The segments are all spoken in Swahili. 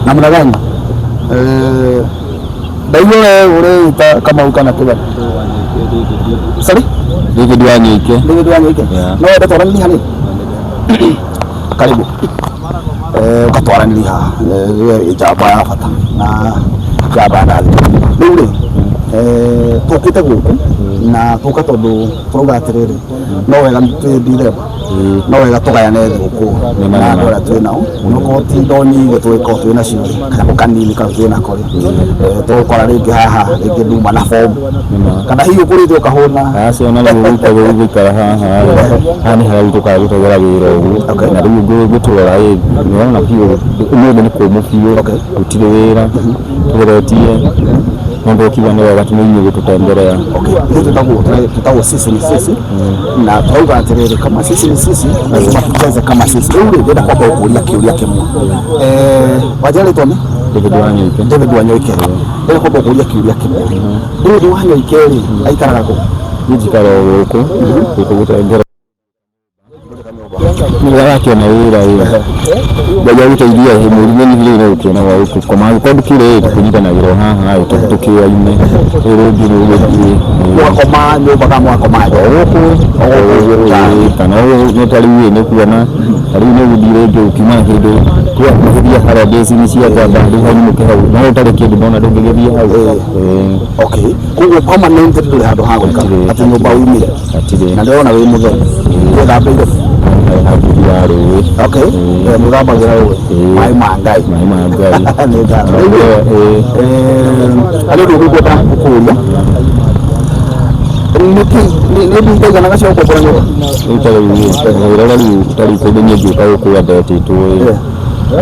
namna gani? Ndio ule kama ukana kile. Sorry? David Wanyike. No ndio twarani hani. Karibu. Ukatwarani ha. Ijaba ya fata. Na jaba na. Ndio tukite guku na tuka tondu turuga atiriri no wega twithire no wega tugayane guku na ndora twinao nuko ti ndonyi gutwika twina cio kana kanini kana twina kori tukora ringi haha ringi nduma na form kana hiyo kuri tu kahona acio na riu gukara haha hani hau tukagutagera wira ugu na riu gutura niona pio umwe ni kumufio utire wira tugeretie mambo kiwa ndio watu wengi kututembelea. Okay, tutakuwa sisi ni sisi na tuauga atiriri kama sisi ni sisi lazima tucheze kama sisi. Ndio ndio kwa kuulia kiulia kimwe. Wajali tone David Wanyike. Ndio kwa kuulia kiulia kimwe. David Wanyike aikara gako. Nijikara huko kutembelea. Ndio yake na wira baada utaidia hemuri ni vile ukiona huko kwa maana kwa kile kujita na wira haha tukiwa ine ile ndio kwa maana mpaka mwako maji huko kana ni taliwe ni kuona taliwe ni dire ndio kimana kido kwa kuhdia haradesi ni cia kwa bado hani mukera na utare kido bona ndungegeria hau okay kugo permanent ndio hado hago ati nyumba umire atire na ndio na wewe muthoni kwa sababu okay muramba gira mai mangai nega ale ndo ko ta kukulia ni ndega na kasho ko borango utari ko denye juka ko ya date to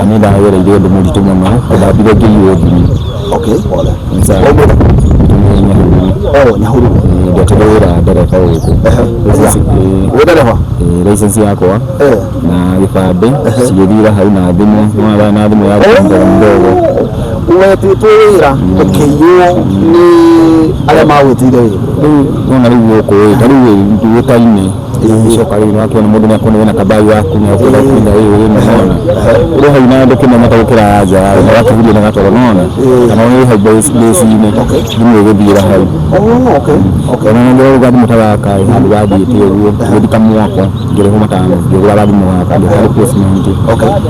ani da yere ndio ndo muri to mama da biga giyo dini okay wala nsa nyahuru ndio tawira dereka huko dereva license yako na gibande cigithira hau na thimu mwana na thimu ya ndogo umetitwira ukiyo ni ale mawetire nona riu ko tariu ndu taine shoka ri wake na mundu nakone na kabai yako na kula kwenda hiyo unaona ile haina ndo kama matakira aja na watu vile na watu wanaona kama wewe haibase ni ndio gudira hau okay na ndio gadi mutawaka hadi wadi tio gudi kama wako ngire homa tano ndio wadi mwaka ndio placement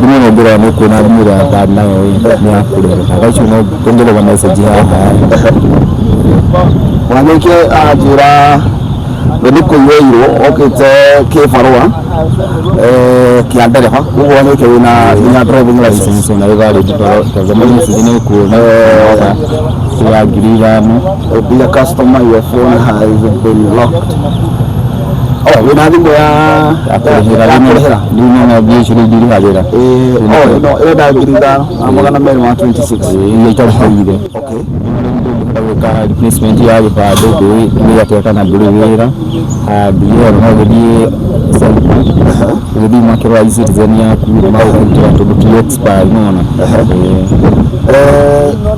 ndio ndio ni kuna mira bad na ni akule akacho no tongele wa message hapa wanake ajira ni kuyeiro okite kifarua kiandereva ugo ni kina ina driving license na gari tazamani sizine ku ya girivano the customer your phone has been locked wina thimbo ya kurihira ndio na biashara ndio hajira no ile da girida amagana mbele wa 26 ile itakuwa okay ka replacement ya bado ni yateka na bilira ndio na gudi gudi makero ya citizen ya ku ma to expire nona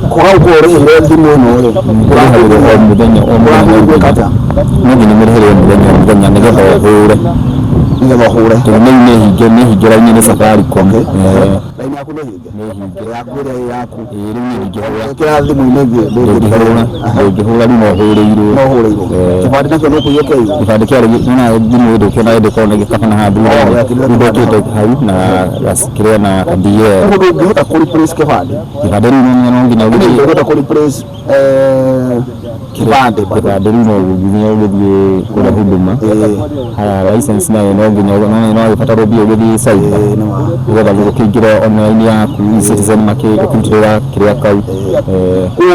kwa uko ile ndimo no kwa hali mudenya omwana kata ni murhere mudenya ngedo hore hure ni higera ni safari kwa laini yako ni yako ni kila thimu ndio hura ni hore kibadi na kero kuyeke kibadi kile na thimu ndio kena ndio kona gikafana hadu ndio kito hau na wasikire na ndiye ndio hata kuli press kibadi ni nongi na ndio hata kuli press kibadi no gudie kuna huduma haya license na no no pata robio gudi side ile ndio kingira online ya ku citizen make kuntira kiria kau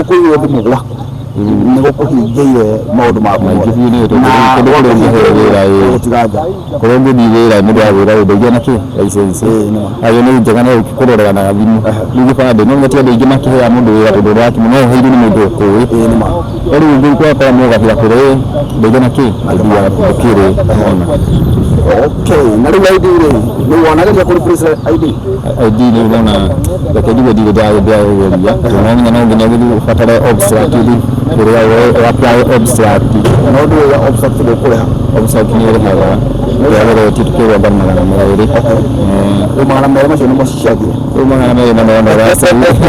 ko yobu mugwa nigo kuhingeire maundu ma maingĩ ni ndio ndio tiraja korongo ni wira ni ndio wira ndio na ki license ayo ni njega na kurorera na thimu ni gibande no ngetia ndio ingĩ ya mundu wira ndio wake muno heiri ni mundu ko ni ma eri ndio kwa mwoga bila kure ndio na ki ndio kire ona okay na ndio ID ni wanaga kwa press ID ni unaona lakini ndio ndio ya tunaona na ndio ndio fatara obstacle kuri apply obstacle no do ya obstacle kuri obstacle ni hawa Yagero titukirwa bana magana merĩ. Magana merĩ macio nĩmo ciciathire. Magana merĩ na mĩrongo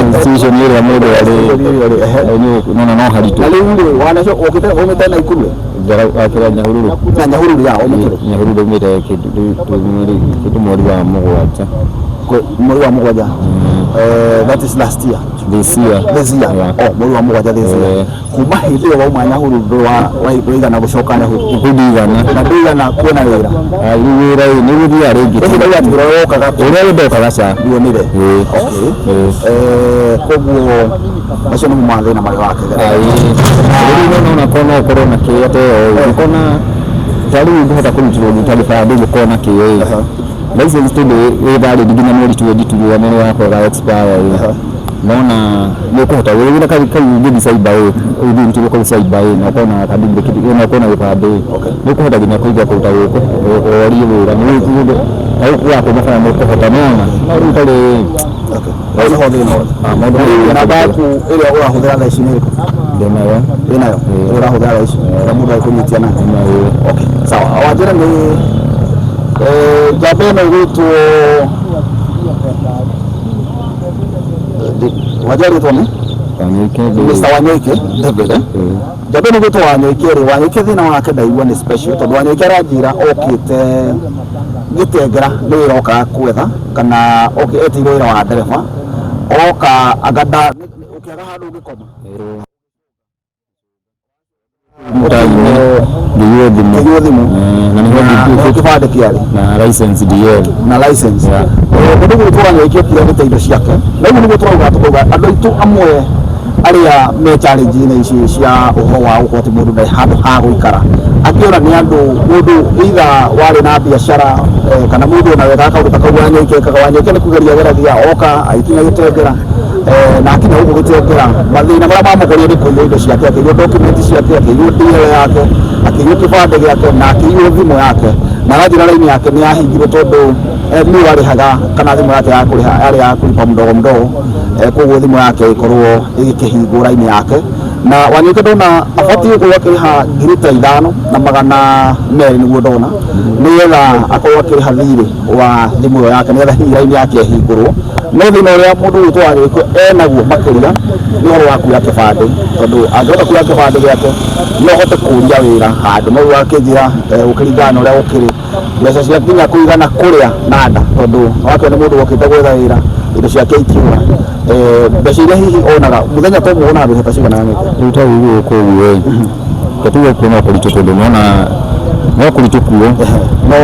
institution ĩrĩa mũndũ arĩ no haritũ. Na rĩu rĩ wanacio ũmĩte Naikuru akĩra Nyahururu. Na Nyahururu ya Nyahururu ũmĩte kĩndũ mweri wa mũgwanja. Mweri wa mũgwanja. That is last year. This year. Mweri wa mũgwanja this year. Kuma hĩndĩ ĩyo wauma Nyahururu waigana gũcoka Nyahururu. Na ndũigana kuona wĩra. Wĩra nĩ gũthiaga rĩngĩ. Ũrĩa ndokaga ca. Ndionire. Koguo macio nĩmo mathĩna marĩa wakĩgerera. Rĩu no ũkorwo na kĩete ũkona tarĩu ũngĩhota kũrutĩrwo gĩtarĩ ũngĩkorwo na kĩĩ. License tu wĩtharĩ nginya mweri 22 nĩ wakorwo expire. Naona nĩ kũhota wĩra kau ngĩthi cyber ũthiĩ ntuko kau cyber na kona kadinde kidogo na kona gĩbandĩ nĩ kũhota nginya kũiga kũruta gũkũ orie wĩra nĩ kũndũ au yako mafanya nĩ kũhota naona rĩu tarĩ Wale hodhi na baku ile urahudhira thaa ici nĩrĩkũ? Ndĩnayo urahudhira thaa ici na mũndũ akũnyitia na okay sawa wajira nĩ jambo ĩno ĩgwĩtwo wajarĩtwo nĩ Mr. Wanyoike David jambo ĩno ĩgwĩtwo Wanyoike thĩna wake ndaigua nĩ special tondũ Wanyoike aranjĩra okĩte gĩtengera nĩ wĩra okaga kwetha kana etirwo wĩra wa ndereba oka agada ũkĩaga handũ ũngĩkoma ndio thimu na kĩbandĩ kĩarĩ na license DL na license mũndũ gwĩtwo Wanyoike kĩrĩa gĩte indo ciake na nĩguo tũrauga andũ aitũ amwe arĩa me challenge-inĩ ici cia ũhoro wa ũhoti mũndũ ndarĩ handũ ha gũikara akĩona nĩ andũ mũndũ either warĩ na biacara kana mũndũ ona wega kaũndũ ta kau Wanyoike nĩ kũgeria geragia oka aikinya gĩtengera na akinya gũkũ gĩtengera mathĩna marĩa mamũkorire nĩ kũiywo indo ciake akĩiywo document ciake akĩiywo DL yake akĩiywo kĩbandĩ gĩake na akĩiywo thimũ yake na ranjĩra raini yake nĩ yahingirwo tondũ nĩ warĩhaga kana thimũ yake ya kũrĩha yarĩ ya kũlipa mdogo koguo thimũ yake ĩkorwo ĩgĩkĩhingwo raini yake na Wanyoike ndona abatiĩ gũkorwo akĩrĩha ngiri ta 5 na magana merĩ nĩguo ndona nĩgetha akorwo akĩrĩha thirĩ wa thimũ ĩyo yake nĩgetha hihi raini yake ĩhingũrwo no thĩna ũrĩa mũndũ witũ Wanyoike enaguo makĩria nĩ ũhoro wa kuoya kĩbandĩ tondũ angĩhota kuoya kĩbandĩ gĩake no ahote kũria wĩra handũ no wakĩnjĩra ũkĩringana na ũrĩa ũkĩrĩ mbeca cia nginya kũigana kũrĩa na nda tondũ wakĩona mũndũ wokĩte gwetha wĩra indo ciake ikiura mbeca iria hihi onaga mũthenya to muona mbeca ta cigana rĩu ta ũguo kũguo katuge kuona kũritũ tondũ nona no kũritũ kuo no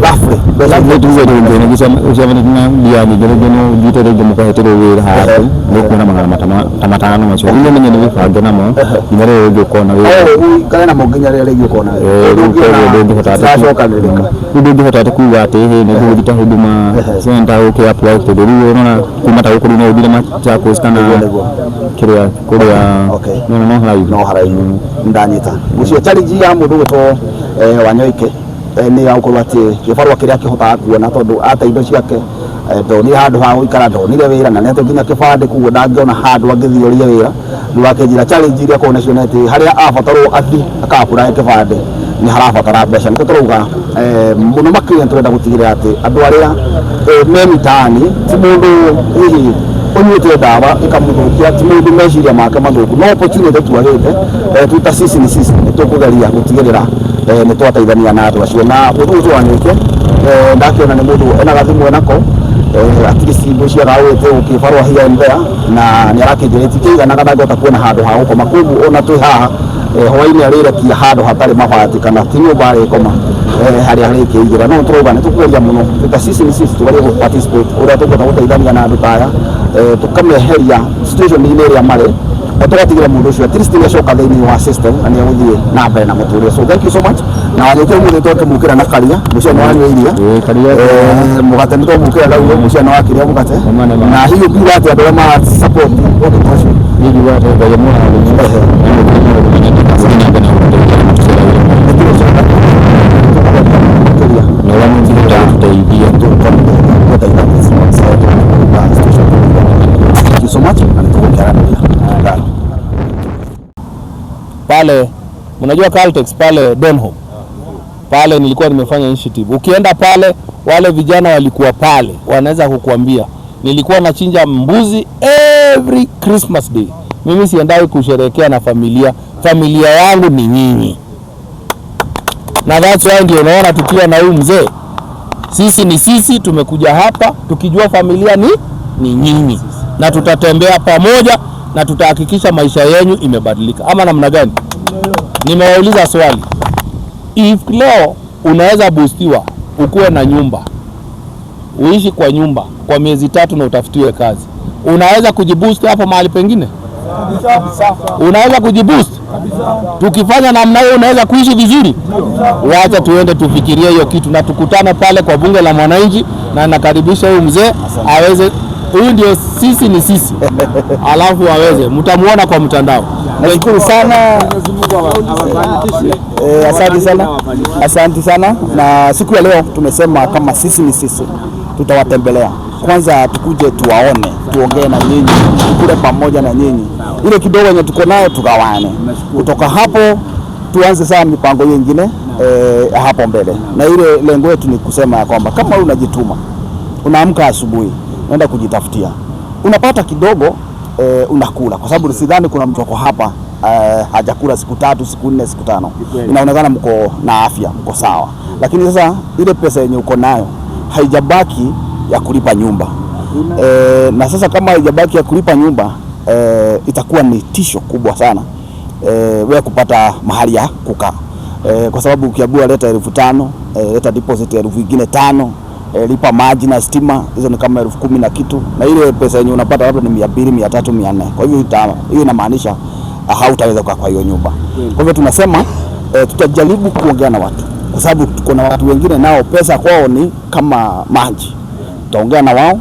roughly mbeca nĩ tuge rĩngĩ gĩcemania na mbia nyingĩ rĩngĩ no thiĩte rĩngĩ mũkahetĩrwo wĩra haha nĩ kuona magana matano macio rĩu menye nĩ gĩbange namo nginya rĩrĩa rĩngĩ ũkona wĩra kana namo nginya rĩrĩa rĩngĩ ũkona ndũngĩhota atĩ kuuga atĩ nĩ gũgũthiĩ ta Huduma Center ũkĩ-apply tondũ rĩu ũrona kuma ta gũkũ no ũthire Machakos kana kĩrĩa kũrĩa no haraihu ndanyita ũcio challenge ya mũndũ gwĩtwo Wanyoike nĩ ya gũkorwo atĩ kĩbarũa kĩrĩa kĩhotaga kuona tondũ ata indo ciake ndonire handũ ha gũikara ndonire wĩra na nĩatĩ nginya kĩbandĩ koguo ndangĩona handũ angĩthiĩ ũrie wĩra rĩu akĩnjĩra challenge iria akorwo nacio nĩ atĩ harĩa abatarwo athiĩ aka-apply kĩbandĩ nĩ harabatara mbeca nĩkĩo tũrauga mũno makĩria tũrenda gũtigĩrĩra atĩ andũ arĩa me mitaani ti mũndũ hihi ũnyuĩte ndawa ĩkamũthũkia ti mũndũ meciria make mathũku no opportunity tuagĩte tuta sisi nĩ tũkũgeria gũtigĩrĩra nĩ twateithania na andũ acio na mũndũ ũcio Wanyoike ndakiona nĩ mũndũ ena gathimũ enako atirĩ cindo ciagawĩte ũkĩbarũa here and there na nĩ arakĩnjĩra tikĩiganaga ndangĩhota kuona handũ ha gũkoma koguo ona twĩ haha hwainĩ arĩrekia handũ hatarĩ mabati kana ti nyũmba arĩkoma harĩa harĩkĩigĩra no tũrauga nĩ tũkũgeria mũno tuta sisi tũgerie gũ-participate ũrĩa tũkũhota gũteithania na andũ ta aya tũkameheria situation-inĩ ĩrĩa marĩ tũgatigĩra mũndũ ũcio at least nĩ acoka thĩinĩ wa system na nĩ egũthiĩ na mbere na mũtũrĩre so thank you so much na Wanyoike mũthĩ twakĩmũkĩra na karia mũcio nĩ wanyua iria mũgate nĩ twamũkĩra naguo mũcio nĩ wakĩrĩa mũgate na hihi ũkiuga atĩ andũ arĩa ma support ũndũ ta ũcio nĩngiuga atĩ Ngai pale, unajua Caltex pale Donholm pale nilikuwa nimefanya initiative. Ukienda pale wale vijana walikuwa pale wanaweza kukuambia nilikuwa nachinja mbuzi every Christmas day. Mimi siendai kusherehekea na familia yangu ni nyinyi. Na that's why ndio unaona tukiwa na huyu mzee. Sisi tumekuja hapa tukijua familia ni nyinyi. Na tutatembea pamoja na tutahakikisha maisha yenu imebadilika. Ama namna gani? Nimewauliza swali. If leo unaweza boostiwa ukuwe na nyumba, uishi kwa nyumba kwa miezi 3 na utafutiwe kazi, unaweza kujiboost hapo mahali pengine? Unaweza kujiboost? Tukifanya namna hiyo unaweza kuishi vizuri? Wacha tuende tufikirie hiyo kitu na tukutane pale kwa bunge la mwananchi, na nakaribisha huyu mzee aweze, huyu ndio sisi alafu aweze, mtamuona kwa mtandao. Nashukuru sana. Asante sana. Na siku ya leo tumesema kama sisi tutawatembelea. Kwanza tukuje tuwaone, tuongee na nyinyi, tukule pamoja na nyinyi. Ile kidogo yenye tuko nayo tugawane. Kutoka hapo tuanze sana mipango mingine hapo mbele. Na ile lengo letu ni kusema ya kwamba kama unajituma, unaamka asubuhi, unaenda kujitafutia, unapata kidogo unakula, kwa sababu sidhani kuna mtu wako hapa hajakula siku 3, siku 4, siku 5. Inaonekana mko na afya, mko sawa. Lakini sasa ile pesa yenye uko nayo haijabaki ya kulipa nyumba. Na sasa kama haijabaki ya kulipa nyumba, itakuwa ni tisho kubwa sana wewe kupata mahali ya kukaa. Kwa sababu ukiambiwa leta 5,000, leta deposit 5,000, lipa maji na stima, hizo ni kama 10,000 na kitu, na ile pesa yenye unapata labda ni 200, 300, 400. Kwa hivyo hiyo inamaanisha hautaweza kukaa kwa hiyo nyumba. Kwa hivyo tunasema tutajaribu kuongea na watu, kwa sababu tuko na watu wengine nao pesa kwao ni kama maji. Tutaongea na wao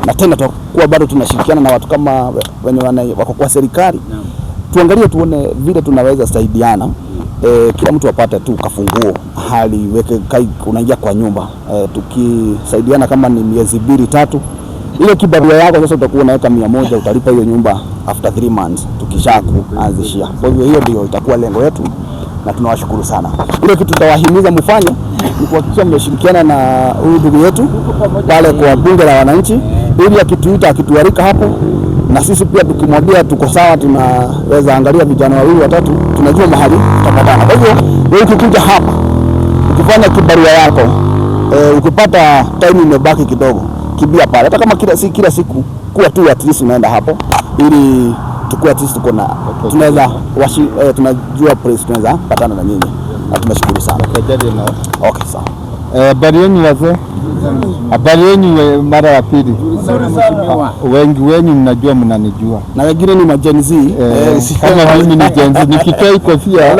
na tena tutakuwa bado tunashirikiana na watu kama wenye wako kwa serikali. Tuangalie tuone vile tunaweza saidiana. Kila mtu apate tu kafunguo hali weke kai unaingia kwa nyumba. Tukisaidiana kama ni miezi 2, 3, ile kibarua yako sasa utakuwa unaweka 100, utalipa hiyo nyumba after 3 months tukishakuanzishia. Kwa hivyo hiyo ndio itakuwa lengo letu na tunawashukuru sana. Ile kitu tutawahimiza mfanye ni kuhakikisha mmeshirikiana na huyu ndugu yetu pale kwa bunge la wananchi, ili akitualika hapo na sisi pia tukimwambia tuko sawa, tunaweza angalia vijana 2, 3, tunajua mahali tutapatana. Kwa hivyo wewe ukikuja hapa ukifanya kibarua yako, ukipata time imebaki kidogo, kibia pale, hata kama kila siku kuwa tu at least unaenda hapo, ili tukue at least tuko na tunaweza tunajua place tunaweza patana na nyinyi, na tunashukuru sana. Okay, sawa. Habari yenu wazee? Habari yenu mara ya pili. Wengi wenyu mnajua mnanijua. Na wengine ni Gen Z. Kama mimi ni Gen Z, nikitoa hii kofia,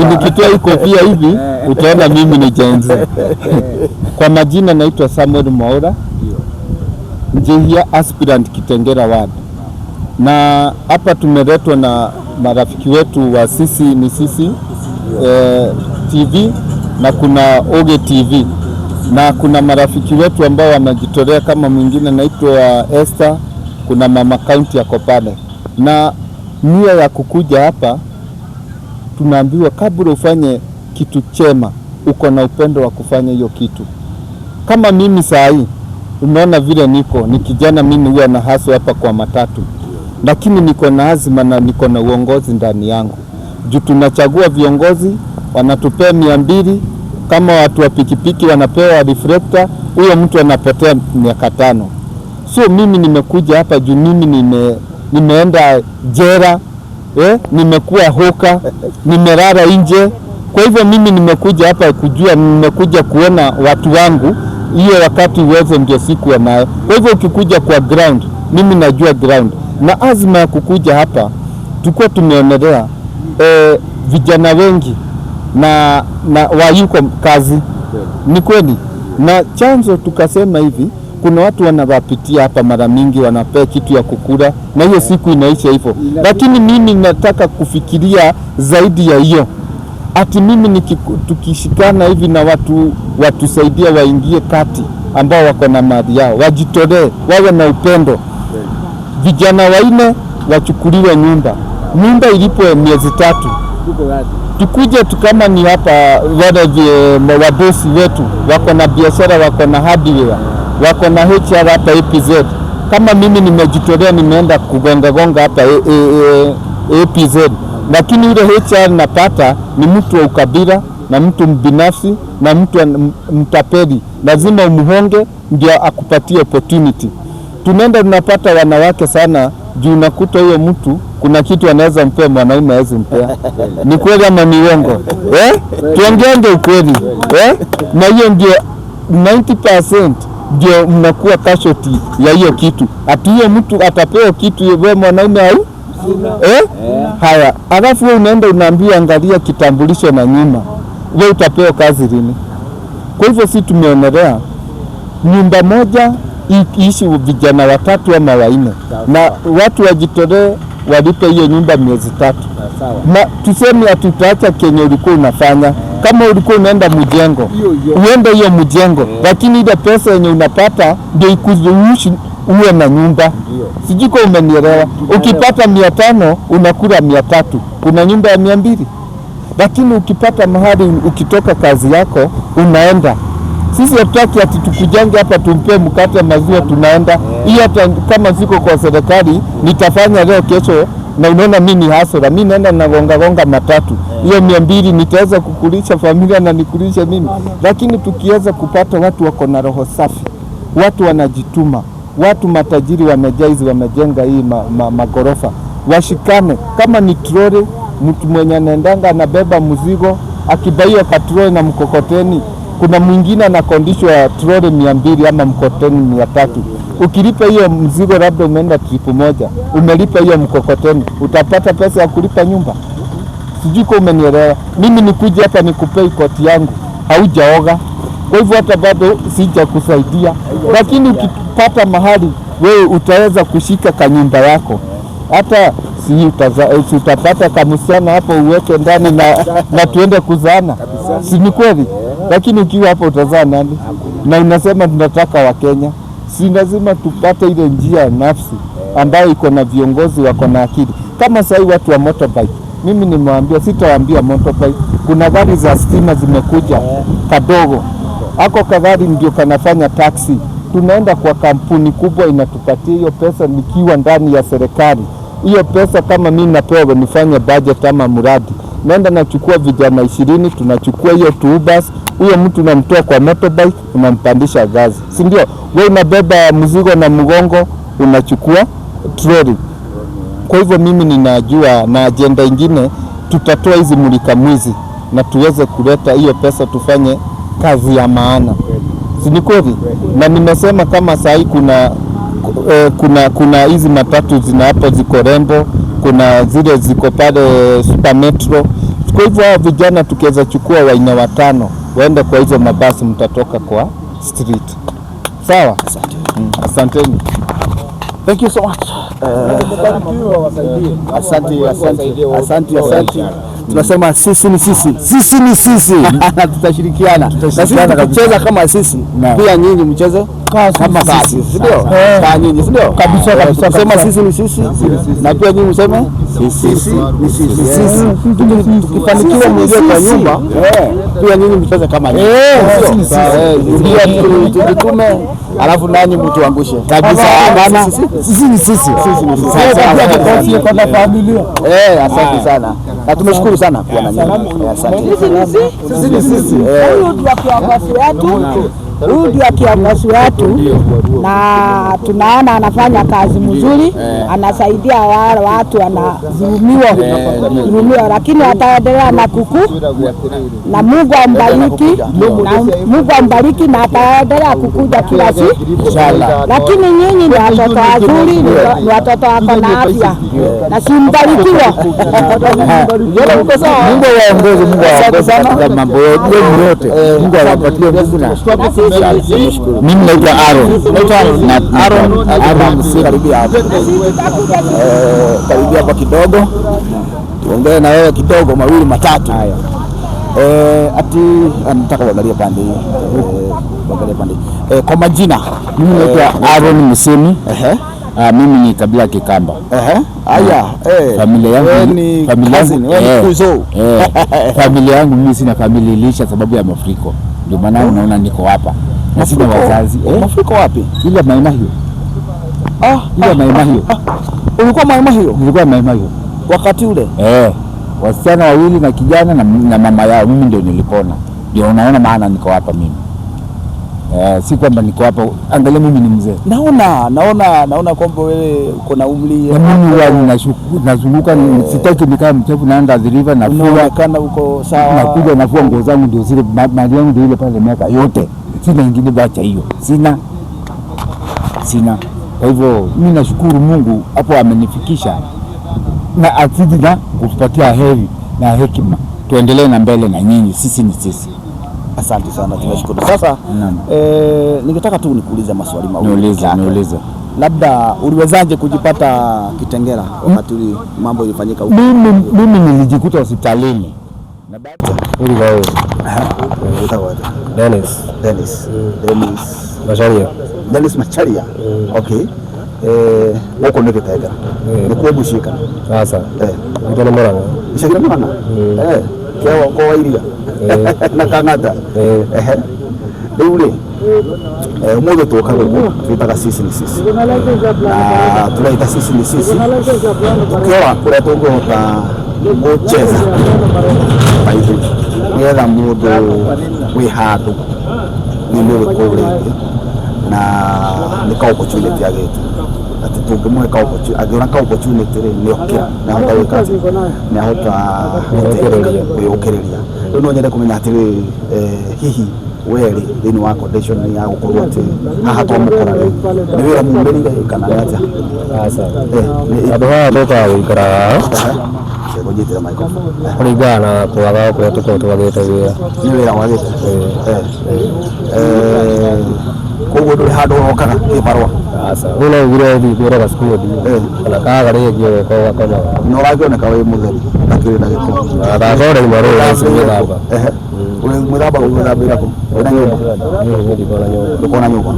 nikitoa hii kofia hivi utaona mimi ni Gen Z. Kwa majina naitwa Samuel Mwaura. Njehia aspirant Kitengela ward. Na hapa tumeletwa na marafiki wetu wa Sisi TV na kuna Oge TV, na kuna marafiki wetu ambao wanajitolea kama mwingine naitwa Esther, kuna mama county yako pale. Na nia ya kukuja hapa, tunaambiwa kabla ufanye kitu chema uko na upendo wa kufanya hiyo kitu. Kama mimi saa hii unaona vile ni kijana, mimi huwa na haso hapa kwa matatu, lakini niko na azma na niko na uongozi ndani yangu. Juu tunachagua viongozi wanatupea 200, kama watu wa pikipiki wanapewa reflector, huyo mtu anapotea miaka 5. So mimi nimekuja hapa juu mimi nimeenda jera, nimekuwa hoka, nimelala nje. Kwa hivyo mimi nimekuja hapa kujua, nimekuja kuona watu wangu, hiyo wakati uwezo ndio siku nayo. Kwa hivyo ukikuja kwa ground, mimi najua ground. Na azma ya kukuja hapa, tulikuwa tumeonelea vijana wengi na wayuko kazi, ni kweli. Na chanzo tukasema hivi, kuna watu wanawapitia hapa mara mingi, wanapea kitu ya kukula na hiyo siku inaisha hivyo. Lakini mimi nataka kufikiria zaidi ya hiyo. Ati mimi tukishikana hivi na watusaidia, waingie kati ambao wako na mali yao, wajitolee, wawe na upendo. Vijana 4 wachukuliwe nyumba ilipwe miezi 3. tukuje tu kama ni hapa wale wadosi wetu wako na biashara, wako na hardware, wako na HR hapa APZ. Kama mimi nimejitolea nimeenda kugonga hapa APZ, lakini yule HR napata ni mtu wa ukabila na mtu mbinafsi na mtu mtapeli, lazima umuhonge ndio akupatie opportunity. Tunaenda tunapata wanawake sana juu nakuta huyo mtu kuna kitu anaweza mpea mwanaume hawezi mpea. Ni kweli ama ni uongo? Tuongee ukweli. Na hiyo ndio 90% ndio mnakuwa casualty ya hiyo kitu. Ati hiyo mtu atapewa kitu wewe mwanaume au? Haya, alafu wewe unaenda unaambia angalia kitambulisho na nyuma. Wewe utapewa kazi lini? Kwa hivyo si tumeonelea nyumba moja iishi vijana 3 ama 4 na watu wajitolee walipe hiyo nyumba miezi 3. Na tuseme atutaacha kenye ulikuwa unafanya. Kama ulikuwa unaenda mjengo, uende hiyo mjengo, lakini ile pesa yenye unapata ndio ikuzuishi uwe na nyumba. Sijui kama umenielewa. Ukipata 500 unakula 300, kuna nyumba ya 200. Lakini ukipata mahali ukitoka kazi yako unaenda. Sisi hatutaki ati tukujange hapa tumpe mkate maziwa tunaenda. Hii hata kama ziko kwa serikali nitafanya leo kesho, na unaona mimi ni hasara. Mimi naenda na gonga matatu. Hiyo 200 nitaweza kukulisha familia na nikulisha mimi. Lakini tukiweza kupata watu wako na roho safi, watu wanajituma, watu matajiri wamejaizi wamejenga hii magorofa, washikane. Kama ni troli, mtu mwenye anaendanga anabeba mzigo akibaiwa katroli na mkokoteni, kuna mwingine anakondishwa troli 200 ama mkokoteni 300. Ukilipa hiyo mzigo labda umeenda trip moja, umelipa hiyo mkokoteni, utapata pesa ya kulipa nyumba? Sijui kama umenielewa. Mimi nikuja hapa nikupei koti yangu, haujaoga. Kwa hivyo hata bado sija kusaidia. Lakini ukipata mahali wewe utaweza kushika kanyumba yako. Hata si utapata kamusiana hapo uweke ndani na tuende kuzaana. Si ni kweli? Lakini ukiwa hapo utazaa nani? Na unasema tunataka wa Kenya. Si lazima tupate ile njia nafsi ambayo iko na viongozi wako na akili. Kama sasa watu wa motorbike, mimi nimewaambia sitawaambia motorbike. Kuna gari za stima zimekuja kadogo. Ako kagari ndio kanafanya taxi. Tunaenda kwa kampuni kubwa inatupatia hiyo pesa nikiwa ndani ya serikali. Hiyo pesa kama mimi napewa nifanye budget ama mradi, naenda nachukua vijana 20, tunachukua hiyo toolbus, huyo mtu unamtoa kwa motorbike unampandisha gazi, si ndio? Wewe unabeba mzigo na mgongo unachukua trolley. Kwa hivyo mimi ninajua na agenda ingine tutatoa hizi mulika mwizi na tuweze kuleta hiyo pesa tufanye kazi ya maana, si ni kweli? Na nimesema kama saa hii kuna hizi matatu zina hapo ziko Rembo, kuna zile ziko pale Super Metro. Kwa hivyo vijana tukiweza chukua 4 5 waende kwa hizo mabasi, mtatoka kwa street. Sawa? Asanteni. Thank you so much. Asante. Tunasema sisi ni sisi. Na tutashirikiana. Na sisi tukicheza kama sisi, pia nyinyi mcheze kama sisi. Ndio? Kwa nyinyi, ndio? Kabisa. Tunasema sisi ni sisi. Na pia nyinyi mseme sisi ni sisi. Tukifanikiwa mwingie kwa nyumba, pia nyinyi mcheze kama nyinyi. Ndio tujitume, alafu nani mtuangushe. Kabisa. Sisi ni sisi. Sasa kwa familia. Asante sana. Na tumeshukuru sana kuwa na nyinyi. Asante. Sisi ni sisi. Huyu ndio kiongozi wetu, na tunaona anafanya kazi mzuri, anasaidia wale watu wanadhulumiwa, lakini ataendelea na kuku, na Mungu ambariki, na ataendelea kukuja kila siku. Lakini nyinyi ni watoto wazuri, ni watoto wako na afya, na simbarikiwa. Mungu awaongoze, Mungu awaongoze sana mambo yote. Mungu awapatie nguvu na mimi naitwa Aaron karibia hapa kidogo, tuongee na wewe kidogo mawili matatu. Haya. Ati nataka kuangalia pande hii. Kwa majina mimi naitwa Aaron Museni. Mimi ni kabila ya Kikamba. Haya, Familia yangu ni Kuzo. Familia yangu mimi sina familia, ilisha sababu ya mafuriko. Ndio maana unaona niko hapa. Na sina wazazi. Mafuriko wapi? Ile Maima hiyo. Ile Maima hiyo. Ulikuwa Maima hiyo? Nilikuwa Maima hiyo. Wakati ule? Wasichana wawili na kijana na mama yao, mimi ndio nilipona. Ndio unaona maana niko hapa mimi. Si kwamba niko hapa, angalia mimi ni mzee. Naona kwamba wewe uko na umri. Mimi huwa nazunguka, sitaki nikaa mchafu, naenda adhiriva na unaonekana uko sawa. Nakuja nafua nguo zangu, ndio zile mali yangu ndio ile pale miaka yote. Sina ingine bacha hiyo. Sina. Kwa hivyo mimi nashukuru Mungu hapo amenifikisha na azidi na kutupatia heri na hekima. Tuendelee na mbele na nyinyi, sisi ni sisi. Asante sana, tunashukuru. Sasa ningetaka tu nikuulize maswali mawili. Niulize. Labda uliwezaje kujipata Kitengela wakati mambo ilifanyika huko? Mimi nilijikuta hospitalini. Na baada Dennis Macharia. Okay. Wako ni Kitengela. Ni kwa bushika. Sasa. Ndio mbona? Ishakira mbona? Kwa wairia. Na Kanada. Ule mmoja toka huko tunataka sisi ni sisi. Na tunaita sisi ni sisi. Tukiwa kule tungota kucheza. Baibu. Nienda mudo wihadu. Ndio kule. Na nikao opportunity yake. Ati tungimwe ka opportunity ni okira na hata wikazi na hata kuyokereria no nyende kumenya atiri hihi weri thini wa condition ya gukorwo ati haha twamukora ni wira mumberire kana atia andu haha toka wikara gujitira microphone kuringana kwaga kwa tuko twagite wira ni wira wagite koguo nduri handu okaga kibarua una ugire thigura ga school kana kaga rĩngĩ kwa kama no ragioneka wĩ mũtheru akĩrĩ na gĩko thora imaro ngĩthamba ule mwĩthamba gwĩthambĩra kũ wĩna nyũmba ndũkona nyũmba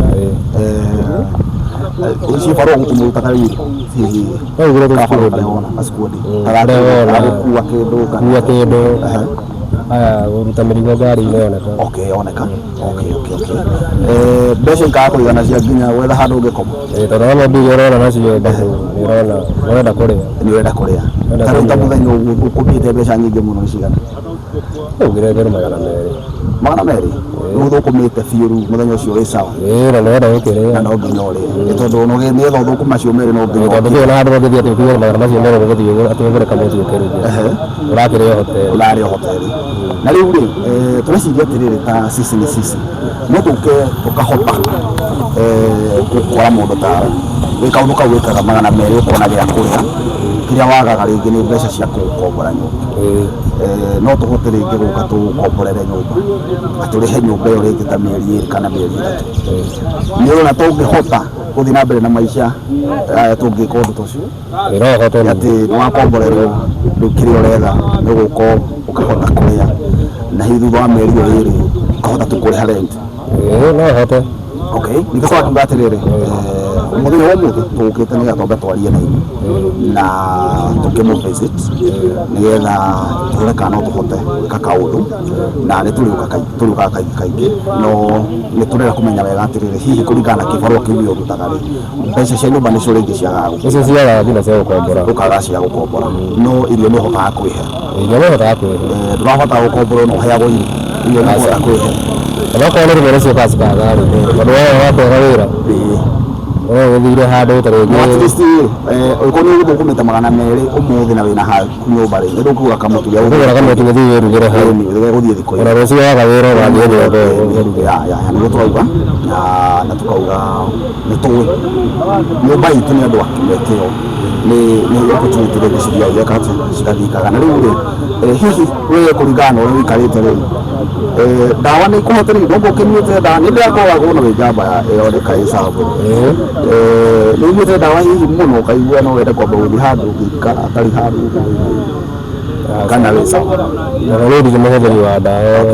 uci barua gũkũmũrutaga wĩra hihi ugire school asikundi agakua kĩndũ aya uruta mĩrigo ngari-inĩ yoneka. Yoneka. Mbeca ikakũigana cia nginya gwetha handũ ũngĩkoma. Tondũ ona mbia ũrona nacio nĩũrenda kũrĩa. Nĩũrenda kũrĩa. Tarĩu ta mũthenya ũkũmĩte mbeca nyingĩ mũno nĩ cigana? Ugire ngero 200. 200? Nĩ ũthũkũmĩte biũ rĩu mũthenya ũcio wĩ sawa. Na nĩwenda gũkĩrĩa. Na no nginya ũrĩe. Nĩ tondũ nĩgetha ũthũkũma cio merĩ no nginya. Tondũ ndĩrĩ na handũ ũngĩthiĩ atĩ ũkuue 200 macio merĩ ũgũthiĩ atĩ ũgũre kamũtu ũkĩruge. Ũrakĩrĩa hoteli. Ũrarĩa hoteli. Na rĩu rĩ tũreciria atĩrĩrĩ ta sisi nĩ sisi no tũke ũkahota gũkora mũndũ ta wĩ kaũndũ kau wĩkaga 200 ũkona gĩa kũrĩa kĩrĩa wagaga rĩngĩ nĩ mbeca cia gũkombora nyũmba no tũhote rĩngĩ gũka tũkomborere nyũmba atũrĩhe nyũmba ĩyo rĩngĩ ta mĩeri 2 kana mĩeri 3 nĩ ũrona tũngĩhota gũthiĩ na mbere na maica tũngĩka ũndũ tũcio atĩ nĩ wakomborerwo rĩu kĩrĩa ũretha nĩ ũgũka ũkahota kũrĩa na hihi thutha wa mĩeri ĩrĩ ũkahota tũkũrĩha rent. No hote. Nĩgĩkorwo akiuga atĩrĩrĩ mũthenya wa ũmũthĩ tũgũkĩte nĩgetha twambe twarie na inyuĩ na tũkĩmũ-visit nĩgetha tũrore kana no tũhote gwĩka kaũndũ na nĩ tũrĩũkaga kaingĩ no nĩ tũrenda kũmenya wega atĩrĩrĩ hihi kũringana na kĩbarũa kĩu gĩ ũrutaga rĩ mbeca cia nyũmba nĩcio rĩngĩ ciagaga icio ciagaga nginya cia gũkombora ũkaga cia gũkombora no irio nĩ ũhotaga kwĩhe ndũrahota gũkombora no ũheagwo irio nĩ ũhotaga kwĩhe onokorwo nĩ rĩmwe nĩcio kacikaga rĩ tondũ wee wakwega wĩra ũgũthire handũ ta rĩngĩ at least ũko nĩ ũgũthũkũmĩte 200 ũmũthĩ na wĩna haku nyũmba rĩ nĩ ũkũgũra kamũtu gĩa gũthiĩ wĩrugĩre hau gũthiĩ thikũ ona rũciũ waga wĩra ũgathiĩ nyũmba nĩguo tũrauga na tũkauga nĩ tũĩ nyũmba itũ nĩ andũ akĩo nĩ opportunity rĩngĩ cithiaga cigathikaga na rĩu rĩ hihi wee kũringana na ũrĩa ũikarĩte rĩ ndawa nĩ ikũhotereri no ũkĩnyuĩte ndawa nĩ ndĩrakoragwo na njamba yoneka ĩcabũ nĩ unyuĩte ndawa hihi mũno ũkaigua no wende kwamba gũthiĩ handũ ũngĩikara atarĩ handũ kana wĩ sawa na rĩu ndĩ mũhũthĩri wa ndawa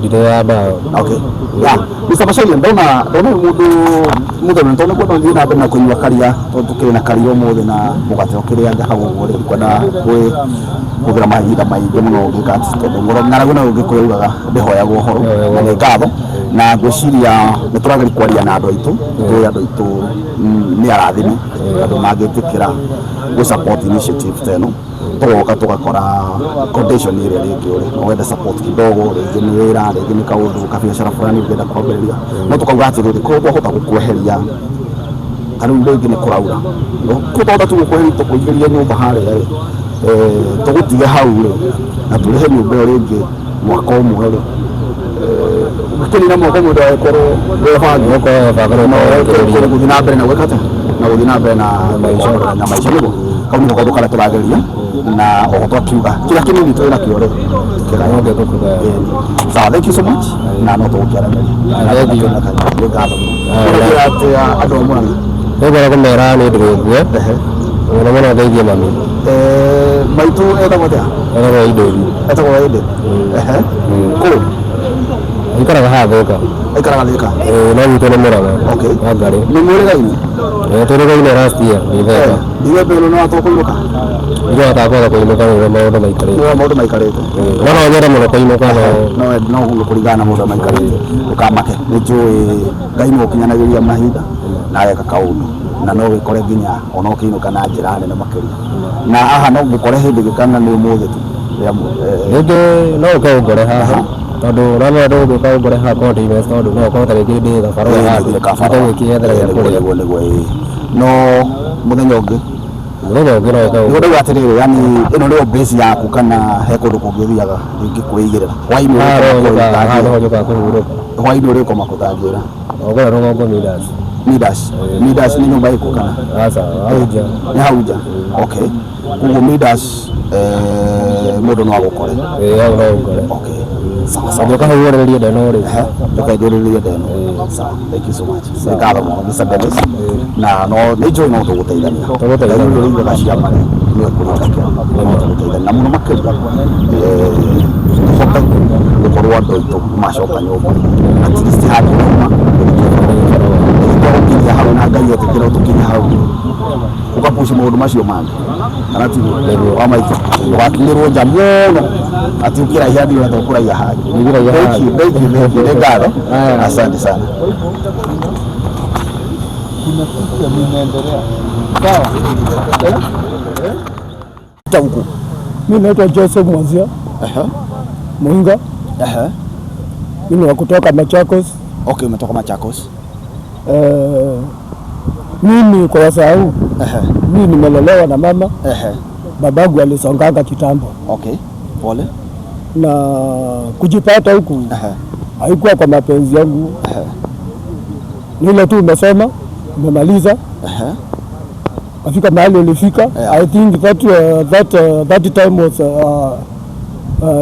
ndire bao. Okay. Ya, Mr. Basharia ndona mundu ntona kwa ndina ndina kunywa karia tukiri na kario muthe na mugate okiria nga hawo uri kwenda kwe kugira mahinda maingi muno ngikati tondu ngoro ngaragu na ngikuyaga ndihoya guhoro na ngatho na gwiciria niturageri kwaria na andu aitu twi andu aitu ni arathime andu mangitikira gu support initiative teno tugoka tugakora condition ile ringi uri no wenda support kidogo ringi ni wira ringi ni kaundu kabiashara fulani ugenda kwambĩrĩria no tukauga atĩrĩrĩ ko hota gukweheria kana ringi ni kuraura tutoda tugukweheria tukuigĩria nyũmba harĩa tugutige hau na tũrĩhe nyũmba ĩyo rĩngĩ mwaka ũmwe gũkĩrĩ na mwaka ũmwe ndagĩkorwo wĩbangĩre gũthiĩ na mbere na gwĩkate na gũthiĩ na mbere na maica nĩguo kau nĩko kaũndũ karĩa tũrageria na oho twakiuga kĩrĩa kĩnini twĩ nakĩo rĩ sawa. Thank you so much na no tũgũkĩaranĩria atĩ andũ a Mũrang'a Nĩngwenda kũmera nĩ ndĩrĩgue mũno mũno ndeithie mami maitũ etagwo atĩa? Etagwo Ĩndĩ. Kũ aikaraga haha Thĩka. Aikaraga Thĩka? No gwitũ nĩ Mũrang'a. Okay. Wangari. Nĩ mwĩrĩgaine? Tũrĩgaine last year nĩ Thĩka. Ithuĩ no atũkũinũka? Ithuĩ atakwenda kũinũka nĩguo maũndũ maikarĩte. Nĩguo maũndũ maikarĩte. No nyende mũno kũinũka no kũringana na maũndũ maikarĩte ndũkamake. Nĩ njũĩ Ngai nĩ ũkinyanagĩria mahinda na ageka kaũndũ na no wĩkore nginya ona ũkĩinũka na njĩra nene makĩria na haha no ngũkore hĩndĩ gĩkana nĩ ũmũthĩ tu rĩngĩ no ũke ũngore haha tondũ rĩmwe ndũngĩũka ũngore haha continent tondũ no ũkorwo ta rĩngĩ ndĩ thabarũ handũ ũgĩkĩethera gĩa kũrĩa no mũthenya ũngĩ no ndauga atĩrĩrĩ yani ĩno nĩyo base yaku kana he kũndũ kũngĩ ũthiaga rĩngĩ kwĩigĩrĩra hwainĩ ũrĩkoma kũtangĩra ũgũra rũgongo Midas ni nyumba iko kana? Hauja. Ni hauja. Okay. Kugo Midas mũndũ no agũkore. Hau no ũkore. Okay. Sawa sawa. Ndoka hũrĩrĩria ndeno rĩ. Ndoka hũrĩrĩria ndeno. Sawa. Thank you so much. Ngatho mũno Mr. Dennis. Na no nĩ njũĩ no tũgũteithania. Tũgũteithania nĩ gacia mari. Nĩ kũrũtaka. Nĩ tũgũteithania. Na mũno makĩria. Tũhote gũkorwo andũ aitũ macoka nyũmba. At least handũ ukinya hau na Ngai etikira utukinya hau ukapushi maundu macio mangĩ kana ti wa maitũ wakirwo nja mũno ati ukira ihadi wa thokũraiya hangi nĩ ngatho asante sana. Kuna kitu kimeendelea sawa huku. Mimi naitwa Joseph Mwazia Muinga. Mimi wa kutoka Machakos. Okay, umetoka Machakos. Mimi kwa wasahau mimi nimelelewa na mama. Babangu alisonganga kitambo. Okay, pole. Na kujipata huku haikuwa kwa mapenzi yangu. Nile tu umesoma, umemaliza. Afika mahali ulifika. I think that time was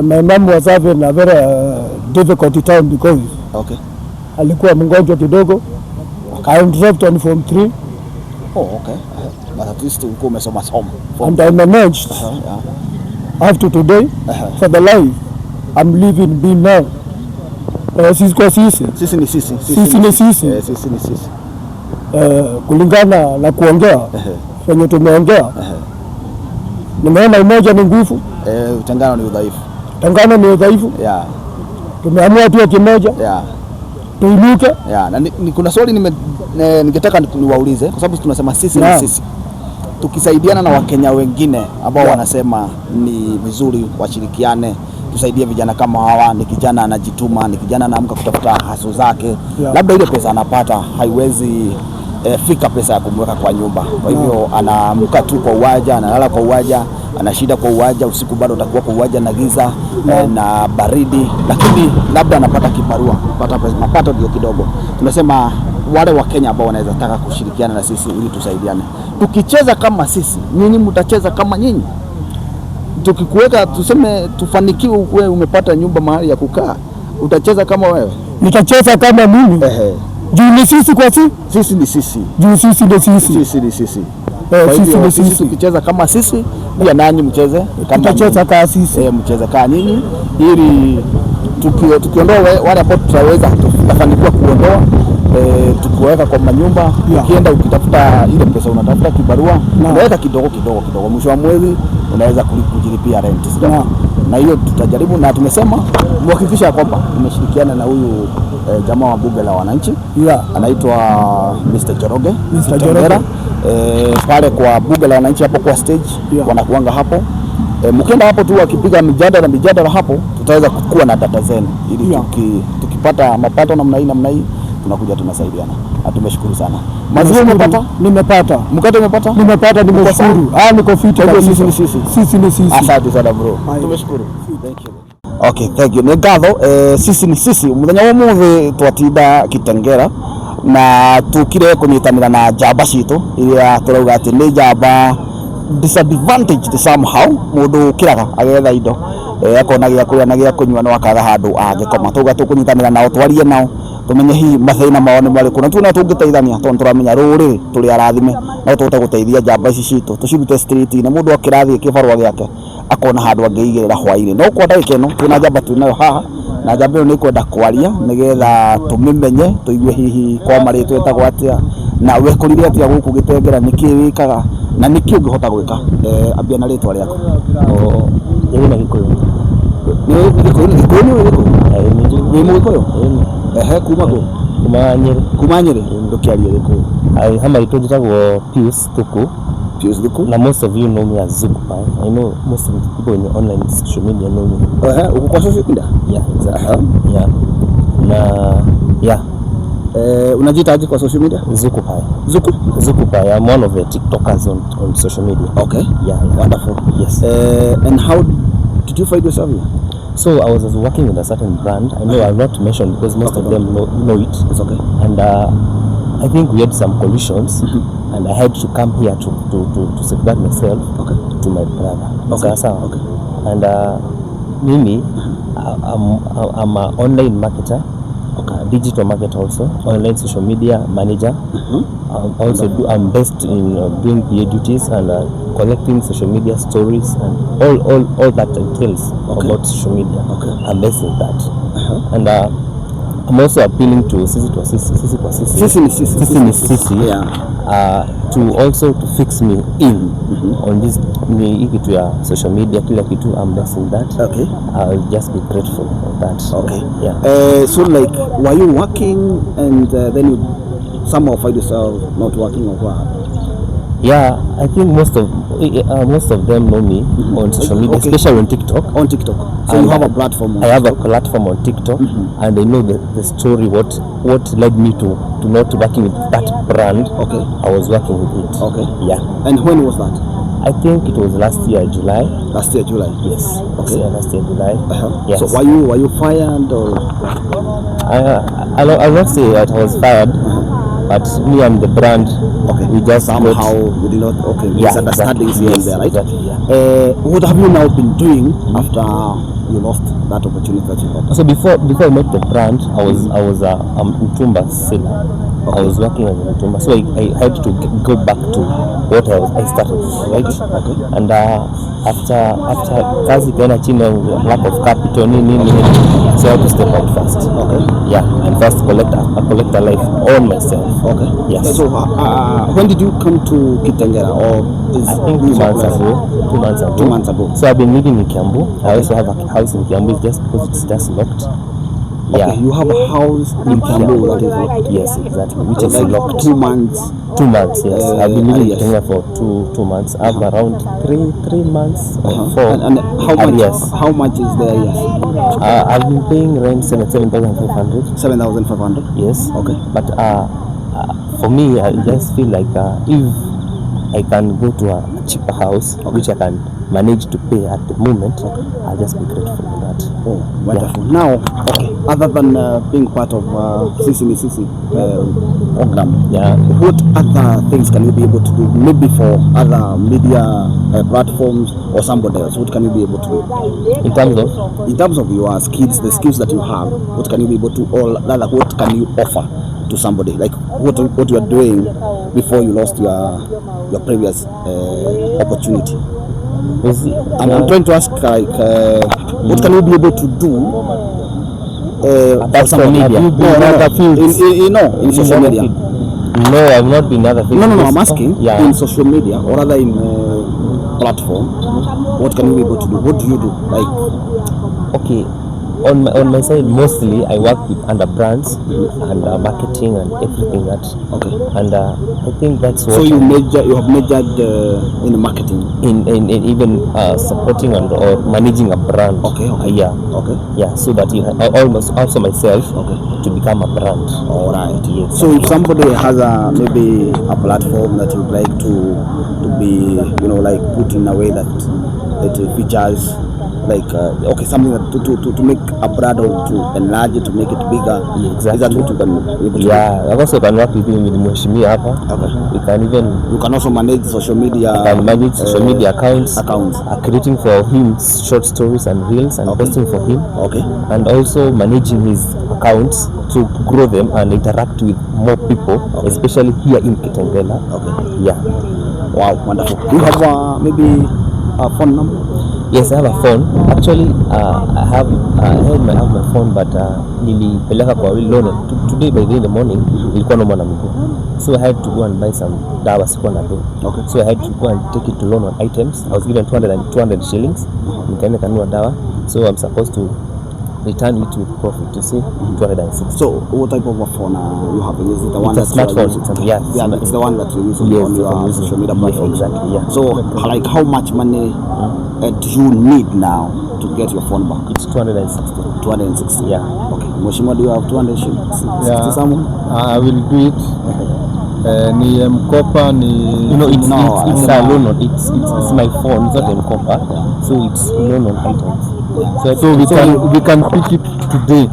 my mom was having a very difficult time because alikuwa mgonjwa kidogo. I am dropped on Form 3. Oh, okay. But at least uko umesoma soma. And I managed up to today for the life I'm living being now. Sisi kwa sisi. Sisi ni sisi. Sisi ni sisi. Sisi ni sisi. Kulingana na kuongea kwenye tumeongea. Nimeona umoja ni nguvu. Utengano ni udhaifu. Tengano ni udhaifu. Yeah. Tumeamua tuwe kimoja. Yeah. Tuinuke. Yeah. Na kuna swali ningetaka niwaulize kwa sababu tunasema sisi ni sisi. Tukisaidiana na Wakenya wengine ambao wanasema ni vizuri washirikiane, tusaidie vijana kama hawa. Ni kijana anajituma, ni kijana anaamka kutafuta haso zake. Labda ile pesa anapata haiwezi fika pesa ya kumweka kwa nyumba. Kwa hivyo anaamka tu kwa uwaja, analala kwa uwaja, anashinda kwa uwaja, usiku bado atakuwa kwa uwaja na giza na baridi, lakini labda anapata kibarua, pata pesa, mapato ndio kidogo. Tunasema wale wa Kenya ambao wanaweza taka kushirikiana na sisi ili tusaidiane. Tukicheza kama sisi, nyinyi mtacheza kama nyinyi. Tukikuweka tuseme tufanikiwe, wewe umepata nyumba mahali ya kukaa, utacheza kama wewe? Nitacheza kama mimi. Juu ni sisi kwa sisi. Sisi ni sisi. Juu sisi ni sisi. Sisi ni sisi. Sisi ni sisi. Tukicheza kama sisi, pia nanyi mcheze kama tutacheza kama sisi. Mcheze kama nyinyi ili tukiondoa wale ambao tutaweza tutafanikiwa kuondoa tukiweka kwa manyumba. Ukienda ukitafuta ile pesa unatafuta kibarua unaweka kidogo, mwisho wa mwezi unaweza kujilipia rent. Na hiyo tutajaribu, na tumesema muhakikisha kwamba tumeshirikiana na huyu jamaa wa bunge la wananchi anaitwa Mr. Njoroge pale kwa bunge la wananchi hapo kwa stage wanakuanga hapo. Mkienda hapo tu wakipiga mijadala hapo, tutaweza kuwa na data zenu ili tukipata mapato namna hii tunakuja tunasaidiana. Tumeshukuru sana. Maziwa umepata? Nimepata. Mkate umepata? Nimepata, nimeshukuru. Niko fit. Sisi ni sisi. Asante sana bro. Tumeshukuru. Thank you. Okay, thank you. Ngatho sisi ni sisi. Muthenya wa muthi twatinda Kitengera na tukire kunyitanira na jamba citu iria turauga ati ni jamba disadvantaged somehow. Mundu kiraga agetha indo akona gya kuria na gya kunywa no akaga handu angikoma. Tuga tukunyitanira nao twarie nao tumenye hi mathina mao ni marĩkũ, na tuna tungiteithania tondu turamenya rũrĩrĩ tũrĩ arathime no tũhote gũteithia njamba ici citũ tũcirute street-inĩ. Mũndũ akĩrathiĩ kĩbarũa gĩake akona handũ angĩigĩrĩra hwaĩ-inĩ. No kwa ndagĩka ĩno twĩna njamba twĩnayo haha, na njamba ĩyo nĩ kwenda kwaria nĩgetha tũmĩmenye, tũigue hihi kwa marĩtwa ĩtagwo atĩa na wekũrire atĩa gũkũ Gĩtengera, nĩkĩ wĩkaga na nĩkĩ ũngĩhota gwĩka. Ambia na rĩtwa rĩaku. Nĩ na Gĩkũyũ. Nĩ Mũgĩkũyũ? Kuma kũ? Kuma Nyeri. Ndũkĩarie Gĩkũyũ. Hama itũ njĩtagwo Pius Thuku. Na most of you know me as Zuku. I know most of the people in the online social media know me. Uko kwa social media? Yeah, exactly. Unajiitaje kwa social media? Zuku. I'm one of the TikTokers on social media. Okay. Yeah. Wonderful. Yes. And how did you find yourself here? So I was working in a certain brand. I know I'll not mention because most of them know it. It's okay. And I think we had some collisions, and I had to come here to safeguard myself to my brother. Okay. And Mimi, I'm an online marketer, digital marketer also, online social media manager. I'm based in doing PA duties and collecting social media stories and all that entails about social media. I'm based in that. And I'm also appealing to sisi to also to fix me in on this kitu ya social media, kila kitu. I'm based in that. Okay. I'll just be grateful for that. Okay. Yeah. So like, were you working and then you somehow find yourself not working or what? Yeah, I think most of them know me on social media, especially on TikTok. On TikTok. So you have a platform. I have a platform on TikTok, and they know the story. What led me to not working with that brand. Okay. I was working with it. Okay. Yeah. And when was that? I think it was last year, July. Last year, July. Yes. Okay. Last year, July. Yes. So were you fired or? I'll not say that I was fired. But me and the brand, we just somehow we did not. Okay, misunderstandings here and there, right? Exactly, yeah. What have you now been doing after you lost that opportunity that you had? So before I met the brand, I was Mtumba seller. I was working as a Mtumba, so I had to go back to what I started, right? Okay. And after kazi kaenda chini, lack of capital, so I had to step out fast. Okay. Yeah, and first collect a life on myself. Okay. Yes. So when did you come to Kitengera? Or I think 2 months ago. 2 months ago. So I've been living in Kiambu. I also have a house in Kiambu. It's just because it's just locked. Okay, yeah. You have a house in Kiambu that is locked. Yes, exactly. Which is like locked. 2 months. 2 months. Yes. I've been living in Kenya for two months. I have around 3 months or 4. And how much? Yes. How much is there? Yes. I've been paying rent 7,500. 7,500. Yes. Okay. But for me, I just feel like if I can go to a cheaper house, which I can manage to pay at the moment, I'll just be grateful for that. Oh, wonderful. Yeah. Now, other than being part of Sisi ni Sisi program, what other things can you be able to do? Maybe for other media platforms or somebody else, what can you be able to do? In terms of your skills, the skills that you have, what can you be able to, or rather, what can you offer to somebody? Like what you are doing before you lost your previous opportunity. I'm trying to ask, like, what can you be able to do Apart some from media. no, in social media. No, I've not been in other fields. No, I'm asking Yeah. in social media or rather in platform. What can you be able to do? What do you do? Like, Okay, on my side, mostly I work with under brands and marketing and everything that. okay. And I think that's what So you have majored in marketing. in even supporting and or managing a brand. Okay. Yeah. Okay. Yeah. So that I almost also myself to become a brand. All right. Yes. So if somebody has maybe a platform that you'd like to be, like put in a way that it features like something that to make a brand or to enlarge it, to make it bigger. Exactly. Is that what you can able to Yeah, I also can work with him with Mheshimiwa hapa. Okay. We can even You can also manage social media. can manage social media accounts. Accounts. Creating for him short stories and reels and posting for him. Okay. And also managing his accounts to grow them and interact with more people, especially here in Kitengela. Okay. Yeah. Wow, wonderful. Do you have maybe a phone number? Yes, I have a phone. Actually, I have my phone, but nilipeleka kwa loan. Today by the morning, nilikuwa naumwa na miguu. So I had to go and buy some dawa sikuwa na do. Okay. So I had to go and take it to loan on items. I was given 200 shillings. Nikaenda kanunua dawa. So I'm supposed to return it with profit, you see, 206. So what type of a phone you have? Is it the one It's a that you are smartphone. using? Yeah, It's the one that you use Yes, on your social media platform. exactly. Yeah. So like how much money do you need now to get your phone back? It's 260. 260. Yeah. Okay. Mheshimiwa, do you have 260 Yeah. someone? I will do it. Ni mkopa ni It's a loan on it's my phone, it's not Yeah. M-Kopa. So it's loan on items. so we can pick it today.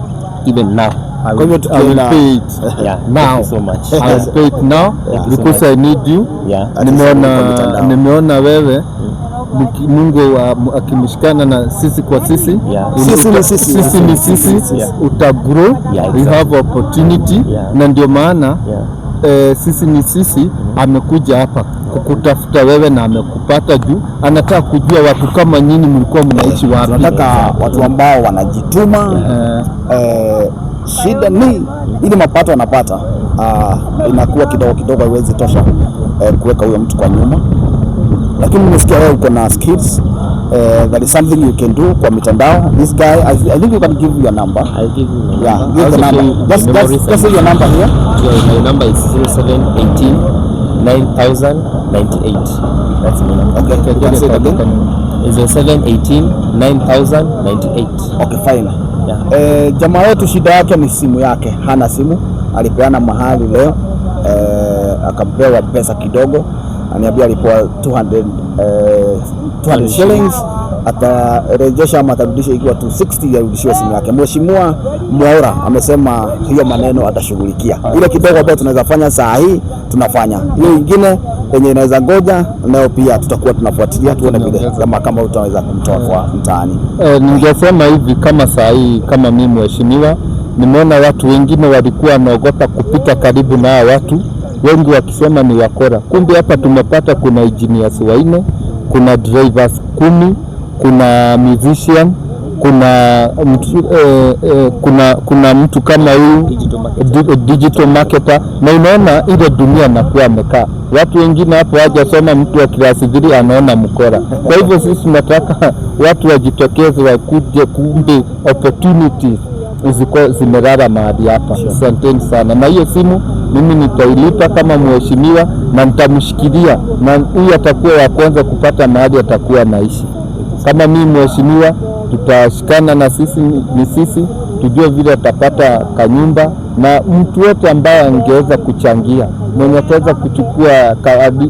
Even now. I Kwa hivyo will pay it Yeah. now. Thank you so much. I will pay it now Thank you so because much. I need you. Yeah. Nimeona wewe Mungu akimshikana na sisi kwa sisi, Yeah. sisi ni sisi, Yeah. utagrow, Yeah, we exactly. have opportunity. Yeah. Na ndio maana Yeah. sisi ni sisi amekuja hapa kukutafuta wewe na amekupata juu anataka kujua watu kama nyinyi mlikuwa mnaishi wapi. Tunataka watu ambao wanajituma. Shida ni ili mapato wanapata inakuwa kidogo haiwezi tosha kuweka huyo mtu kwa nyuma, lakini nimesikia wewe uko na skills. That is something you can do kwa mitandao. This guy, I think you can give your number. I'll give you my number. Yeah, give the number. Just say your number here. Yeah, my number is 0718 9098. That's my number. Okay, you can say it again. 0718 9098. Okay, fine. Yeah. Jamaa wetu shida yake ni simu yake, hana simu. Alipeana mahali leo, akapewa pesa kidogo, aniambia alipewa 200 shillings, atarejesha ama atarudisha ikiwa 260 yarudishiwe simu yake. Mheshimiwa Mwaura amesema hiyo maneno atashughulikia. Ile kidogo ambayo tunaweza fanya saa hii tunafanya. Hiyo ingine yenye inaweza ngoja nayo pia tutakuwa tunafuatilia tuone vile kama utaweza kumtoa kwa mtaani. Ningesema hivi kama saa hii, kama mimi mheshimiwa, nimeona watu wengine walikuwa wanaogopa kupita karibu na watu wengi wakisema ni wakora. Kumbe hapa tumepata kuna engineers 4, kuna drivers 10, kuna musician, kuna mtu kama huyu digital marketer, na unaona ile dunia nakuwa amekaa. Watu wengine hapo hawajasoma, mtu wa class 3 anaona mkora. Kwa hivyo sisi tunataka watu wajitokeze, wakuje, kumbe opportunities ziko zimerara mahali hapa. Asanteni sana. Na hiyo simu mimi nitailipa kama mheshimiwa na nitamshikilia, na huyu atakuwa wa kwanza kupata mahali atakuwa naishi. Kama mimi mheshimiwa, tutashikana na sisi ni sisi, tujue vile atapata kanyumba, na mtu wote ambaye angeweza kuchangia, mwenye ataweza kuchukua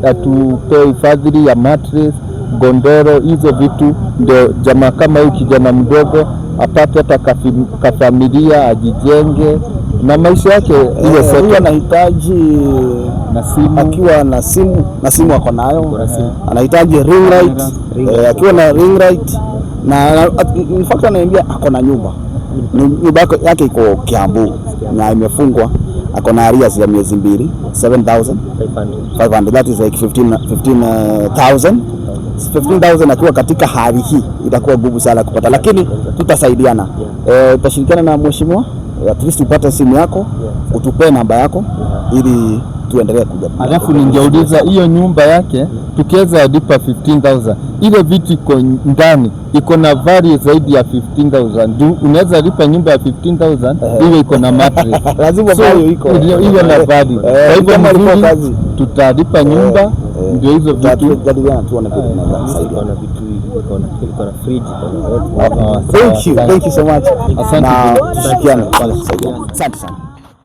atupee ufadhili ya mattress, gondoro, hizo vitu, ndio jamaa kama huyu kijana mdogo apate hata kafamilia, ajijenge na maisha yake iwe sawa. Huyu anahitaji na simu, akiwa na simu ako nayo, anahitaji ring light, akiwa na ring light, na in fact ananiambia ako na nyumba yake iko Kiambu na imefungwa, ako na arrears ya miezi 2, 7,500, that is like 15,000. 15,000 akiwa katika hali hii itakuwa ngumu sana kupata, lakini tutasaidiana. Tutashirikiana na mheshimiwa at least upate simu yako, utupe namba yako ili tuendelee kuja. Alafu ningeuliza hiyo nyumba yake tukiweza lipa 15,000, ile vitu iko ndani iko na value zaidi ya 15,000. Unaweza lipa nyumba ya 15,000 hiyo iko na mattress. Lazima value iko. Hiyo na value. Kwa hivyo mzuri tutalipa nyumba ndio hizo vitu. Tuone kwa Iko na vitu, iko na fridge, iko na Thank you so much. Asante. Na tushirikiane kwa kusaidia. Asante sana.